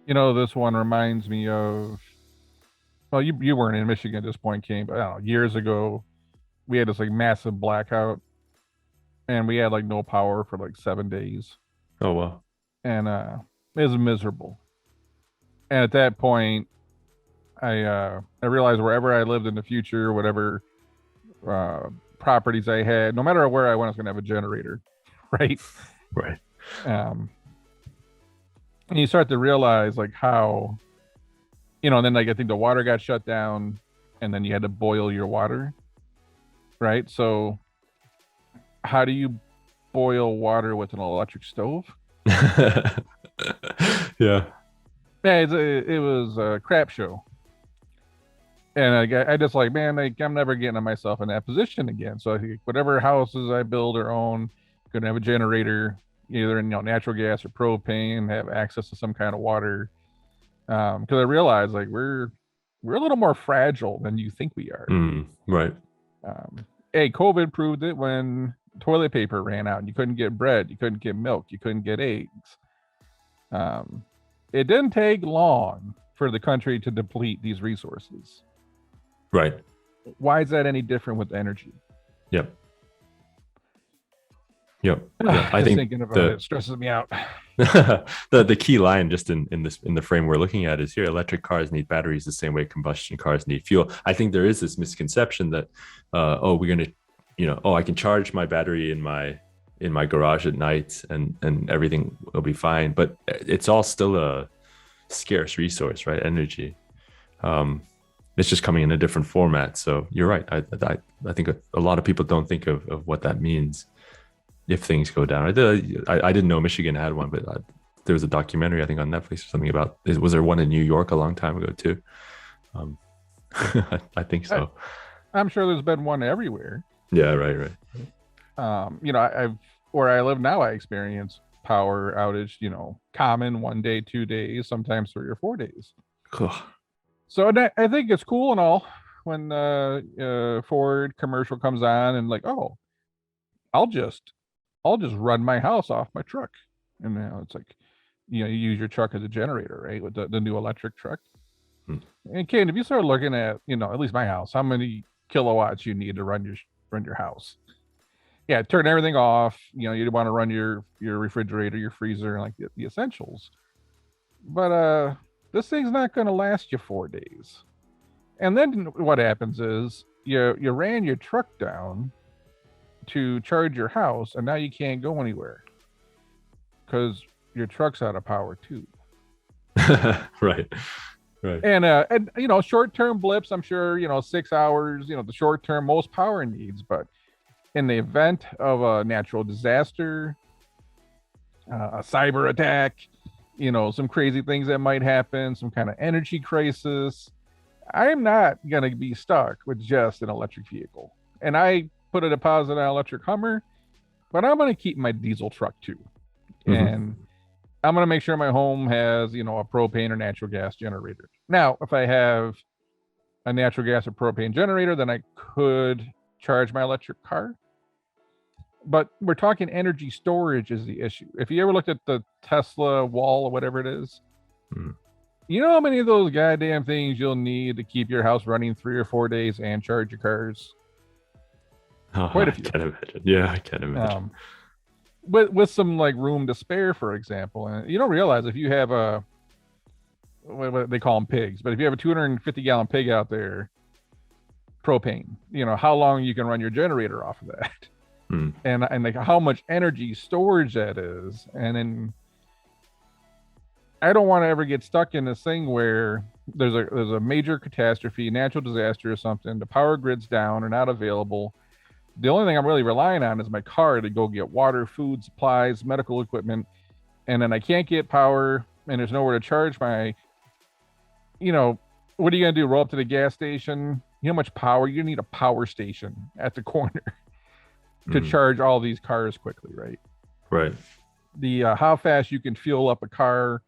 This one reminds me of, well, you weren't in Michigan at this point, King, but I don't know, years ago, we had this like massive blackout and we had like no power for like 7 days. Oh wow. And it was miserable. And at that point, I realized wherever I lived in the future, whatever uh properties I had, no matter where I went, I was gonna have a generator, right? Right. Um and you start to realize like how, and then like I think the water got shut down and then you had to boil your water, right? So how do you boil water with an electric stove? Yeah. Yeah, it was a crap show. And I just like, man, like I'm never getting myself in that position again. So I think whatever houses I build or own, gonna have a generator, either in natural gas or propane, have access to some kind of water. Because I realize like we're a little more fragile than you think we are. Right. Hey, COVID proved it when toilet paper ran out and you couldn't get bread, you couldn't get milk, you couldn't get eggs. Um, it didn't take long for the country to deplete these resources. Right. Why is that any different with energy? Yep. Yep. Yeah. I Just think thinking about the it stresses me out. the key line just in the frame we're looking at is here: electric cars need batteries the same way combustion cars need fuel. I think there is this misconception that we're gonna, I can charge my battery in my garage at night and everything will be fine. But it's all still a scarce resource, right? Energy. Um, it's just coming in a different format. So you're right. I think a lot of people don't think of what that means if things go down. I didn't know Michigan had one, but there was a documentary I think on Netflix or something about. Was there one in New York a long time ago too? Um, I think I, so. I'm sure there's been one everywhere. Yeah, right, right. I've where I live now, I experience power outage. Common 1 day, 2 days, sometimes 3 or 4 days. So I think it's cool and all when Ford commercial comes on and like, oh, I'll just I'll just run my house off my truck, and it's like, you use your truck as a generator, right, with the new electric truck. Hmm. And Kane, if you start looking at, at least my house, how many kilowatts you need to run your house? Yeah, turn everything off. You want to run your refrigerator, your freezer, and like the essentials. But this thing's not going to last you 4 days. And then what happens is you ran your truck down to charge your house, and now you can't go anywhere because your truck's out of power too. Right, right. And short term blips. I'm sure 6 hours. The short term most power needs, but in the event of a natural disaster, a cyber attack, some crazy things that might happen, some kind of energy crisis, I am not going to be stuck with just an electric vehicle. And I put a deposit on an electric Hummer, but I'm going to keep my diesel truck too. Mm-hmm. And I'm going to make sure my home has, a propane or natural gas generator. Now, if I have a natural gas or propane generator, then I could charge my electric car. But we're talking energy storage is the issue. If you ever looked at the Tesla wall or whatever it is, Mm-hmm. you know how many of those goddamn things you'll need to keep your house running 3 or 4 days and charge your cars? Oh, Quite a I few. can't imagine. Yeah, I can't imagine. Um, with some like room to spare, for example, and you don't realize if you have a what they call them pigs, but if you have a 250-gallon pig out there, propane, how long you can run your generator off of that, Mm. and like how much energy storage that is, and then I don't want to ever get stuck in this thing where there's a major catastrophe, natural disaster or something, the power grid's down or not available. The only thing I'm really relying on is my car to go get water, food, supplies, medical equipment, and then I can't get power and there's nowhere to charge my, you know, what are you gonna do? Roll up to the gas station? You know how much power you need? A power station at the corner to Mm. charge all these cars quickly, right? Right. The how fast you can fuel up a car,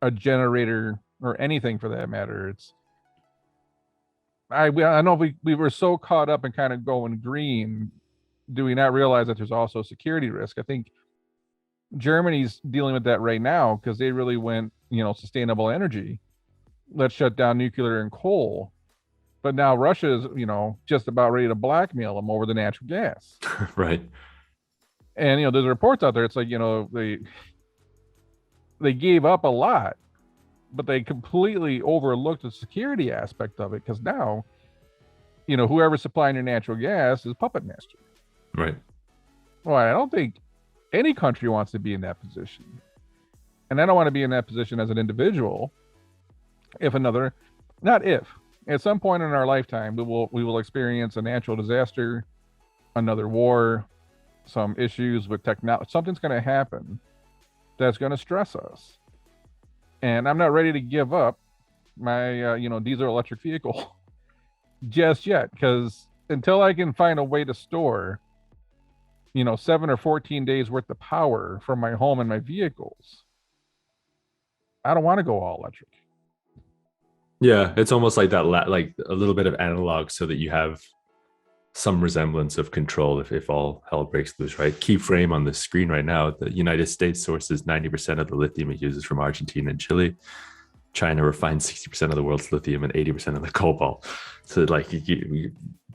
a generator, or anything for that matter. I know we were so caught up in kind of going green. Do we not realize that there's also security risk? I think Germany's dealing with that right now because they really went sustainable energy. Let's shut down nuclear and coal. But now Russia's, just about ready to blackmail them over the natural gas. Right. And there's reports out there. It's like they gave up a lot, but they completely overlooked the security aspect of it because now, whoever's supplying your natural gas is puppet master. Right. Well, I don't think any country wants to be in that position, and I don't want to be in that position as an individual. Not if, at some point in our lifetime, we will experience a natural disaster, another war, some issues with technology. Something's going to happen that's going to stress us, and I'm not ready to give up my diesel electric vehicle just yet, because until I can find a way to store 7 or 14 days worth of power from my home and my vehicles, I don't want to go all electric. Yeah, it's almost like that, like a little bit of analog, so that you have some resemblance of control if all hell breaks loose, right? Key frame on the screen right now: the United States sources 90% of the lithium it uses from Argentina and Chile. China refines 60% of the world's lithium and 80% of the cobalt. So, like,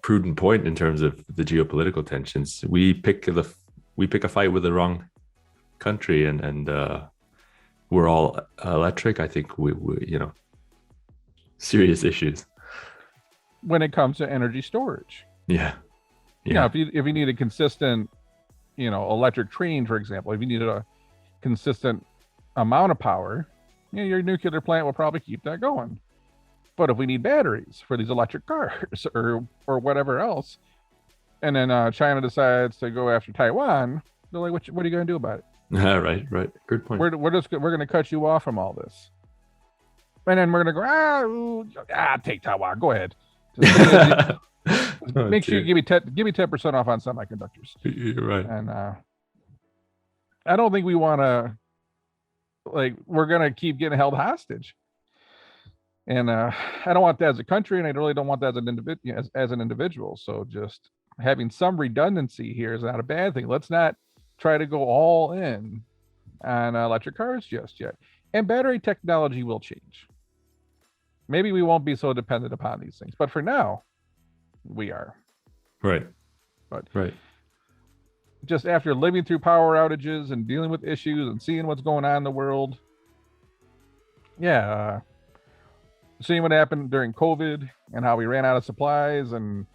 prudent point in terms of the geopolitical tensions. We pick a fight with the wrong country, and we're all electric. I think we serious issues when it comes to energy storage. Yeah. If you need a consistent, electric train, for example, if you needed a consistent amount of power, your nuclear plant will probably keep that going. But if we need batteries for these electric cars or whatever else, and then China decides to go after Taiwan, they're like, what are you going to do about it? Right. Good point. We're going to cut you off from all this. And then we're going to go, take Taiwan. Go ahead. Make sure you give me 10% off on semiconductors. You're right. And I don't think we want to, we're going to keep getting held hostage. And I don't want that as a country, and I really don't want that as an individual. So just having some redundancy here is not a bad thing. Let's not try to go all in on electric cars just yet. And battery technology will change. Maybe we won't be so dependent upon these things, but for now, we are. Right. Just after living through power outages and dealing with issues and seeing what's going on in the world, seeing what happened during COVID and how we ran out of supplies and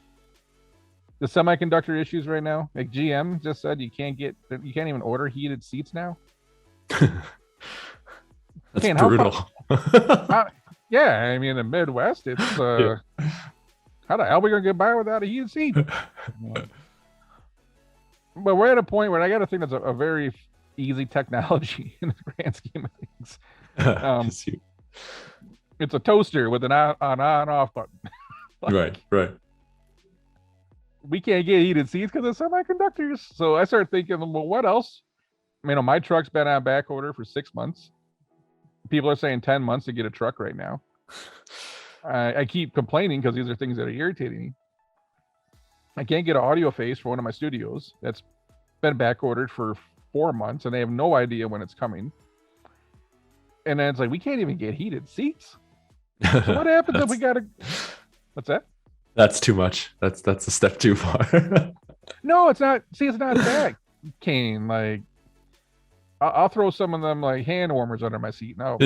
the semiconductor issues right now. Like GM just said, you can't even order heated seats now. That's brutal. Yeah, I mean, in the Midwest, it's how the hell are we gonna get by without a heated seat? But we're at a point where I got to think that's a very easy technology in the grand scheme of things. It's a toaster with an on-off button. Right. We can't get heated seats because of semiconductors. So I started thinking, well, what else? My truck's been on back order for 6 months. People are saying 10 months to get a truck right now. I keep complaining because these are things that are irritating me. I can't get an audio face for one of my studios that's been back ordered for 4 months, and they have no idea when it's coming. And then it's like, we can't even get heated seats. So what happens if we gotta? What's that? That's too much. That's a step too far. No, it's not. See, it's not that, Kane. Like, I'll throw some of them like hand warmers under my seat, and I'll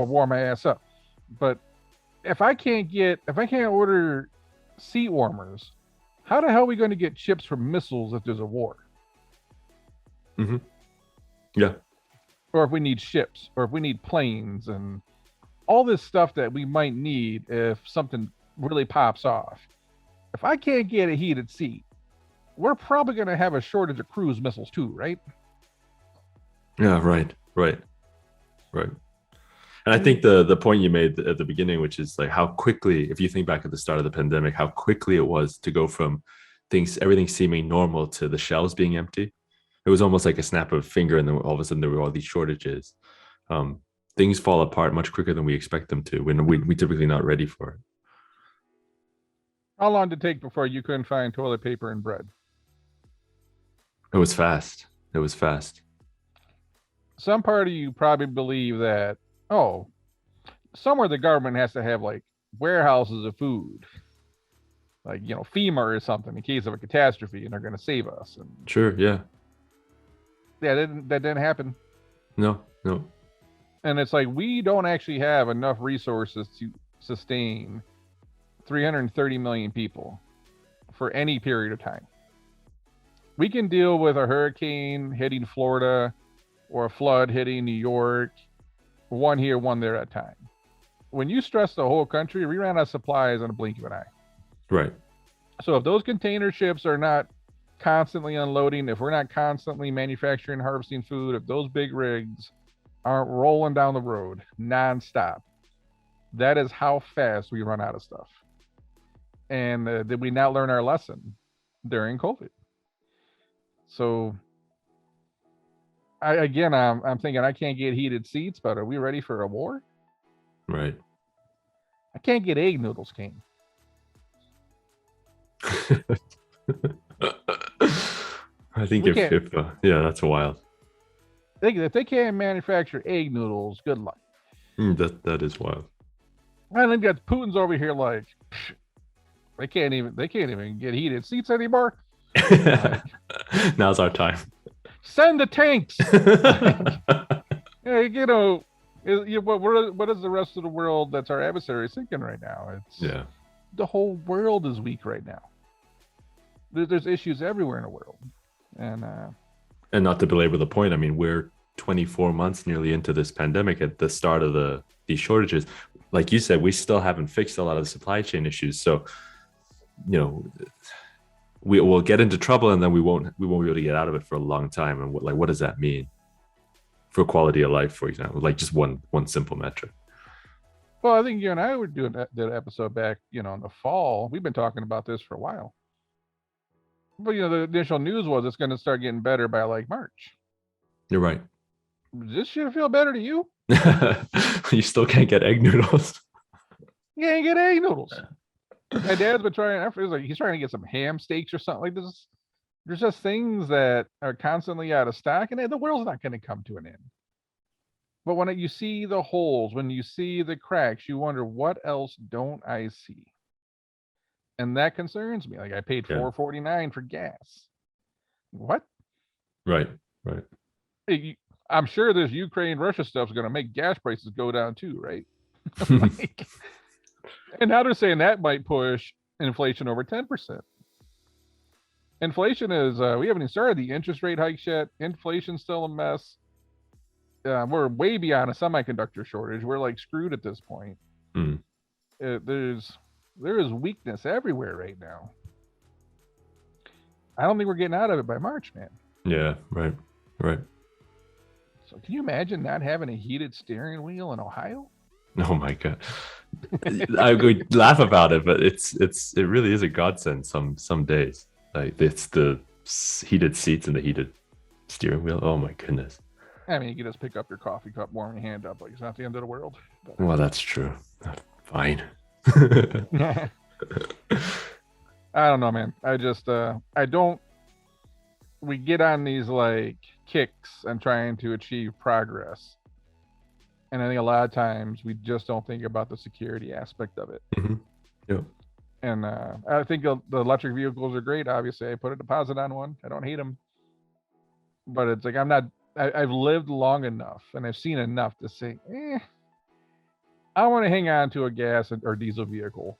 warm my ass up. But if I can't order seat warmers, how the hell are we going to get chips from missiles if there's a war? Mm-hmm. Yeah. Or if we need ships, or if we need planes, and all this stuff that we might need if something really pops off. If I can't get a heated seat, we're probably going to have a shortage of cruise missiles too, right? Yeah, right. And I think the point you made at the beginning, which is like how quickly, if you think back at the start of the pandemic, how quickly it was to go from everything seeming normal to the shelves being empty. It was almost like a snap of a finger, and then all of a sudden there were all these shortages. Things fall apart much quicker than we expect them to when we typically not ready for it. How long did it take before you couldn't find toilet paper and bread? It was fast. Some part of you probably believe that Oh, somewhere the government has to have like warehouses of food, like FEMA or something, in case of a catastrophe, and they're going to save us. And Sure. Yeah. yeah, that didn't happen. No. No. And it's like we don't actually have enough resources to sustain 330 million people for any period of time. We can deal with a hurricane hitting Florida or a flood hitting New York, one here, one there at a time. When you stress the whole country, we ran out of supplies in a blink of an eye. Right. So if those container ships are not constantly unloading, if we're not constantly manufacturing, harvesting food, if those big rigs aren't rolling down the road nonstop, that is how fast we run out of stuff. And did we not learn our lesson during COVID? So I'm thinking I can't get heated seats, but are we ready for a war? Right. I can't get egg noodles, King. I think We can't. if yeah, that's wild. If they can't manufacture egg noodles, good luck. That is wild. And then got Putin's over here like they can't even get heated seats anymore. Like, Now's our time. send the tanks. Hey, what is the rest of the world that's our adversary thinking right now? It's Yeah. the whole world is weak right now. There's issues everywhere in the world, And not to belabor the point, I mean, we're 24 months nearly into this pandemic at the start of these shortages. Like you said, we still haven't fixed a lot of the supply chain issues. So, we will get into trouble, and then we won't be able to get out of it for a long time. And what does that mean for quality of life, for example? Like just one simple metric. well, I think you and I were doing that episode back, in the fall. We've been talking about this for a while. But the initial news was it's going to start getting better by like March. You're right. Does this shit feel better to you? You still can't get egg noodles. You ain't get egg noodles. My dad's been trying. He's trying to get some ham steaks or something like this. There's just things that are constantly out of stock, and the world's not going to come to an end. But when you see the holes, when you see the cracks, you wonder what else don't I see, and that concerns me. Like I paid $4.49 for gas. What? Right. I'm sure this Ukraine Russia stuff's going to make gas prices go down too, right? Like, and now they're saying that might push inflation over 10%. Inflation is we haven't even started the interest rate hikes yet. Inflation's still a mess. We're way beyond a semiconductor shortage. We're like screwed at this point. There is weakness everywhere right now. I don't think we're getting out of it by March, man. Yeah, right. So can you imagine not having a heated steering wheel in Ohio? Oh my god. I would laugh about it, but it really is a godsend some days. Like it's the heated seats and the heated steering wheel. Oh my goodness. I mean, you can just pick up your coffee cup, warm your hand up, like it's not the end of the world. But, well, that's true. Fine. I don't know, man. I don't. We get on these like kicks and trying to achieve progress, and I think a lot of times we just don't think about the security aspect of it. Mm-hmm. Yep. And I think the electric vehicles are great. Obviously, I put a deposit on one. I don't hate them, but it's like I've lived long enough and I've seen enough to say, I want to hang on to a gas or diesel vehicle,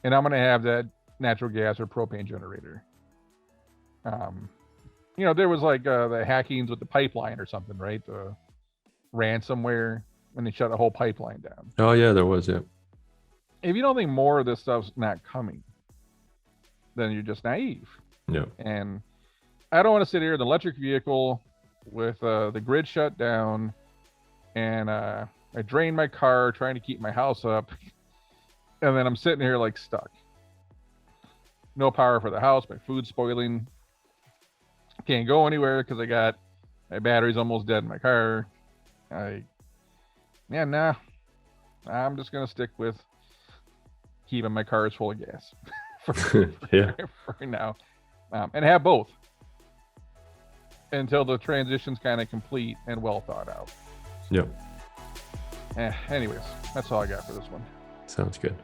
and I'm going to have that natural gas or propane generator. There was like the hackings with the pipeline or something, right? The ransomware, when they shut the whole pipeline down. Oh yeah, there was. Yeah. If you don't think more of this stuff's not coming, then you're just naive. Yeah. And I don't want to sit here in an electric vehicle with the grid shut down, and I drain my car trying to keep my house up, and then I'm sitting here like stuck. No power for the house, my food's spoiling. Can't go anywhere because my battery's almost dead in my car. Nah. I'm just gonna stick with keeping my cars full of gas for now, and have both until the transition's kind of complete and well thought out. Yep. Anyways, that's all I got for this one. Sounds good.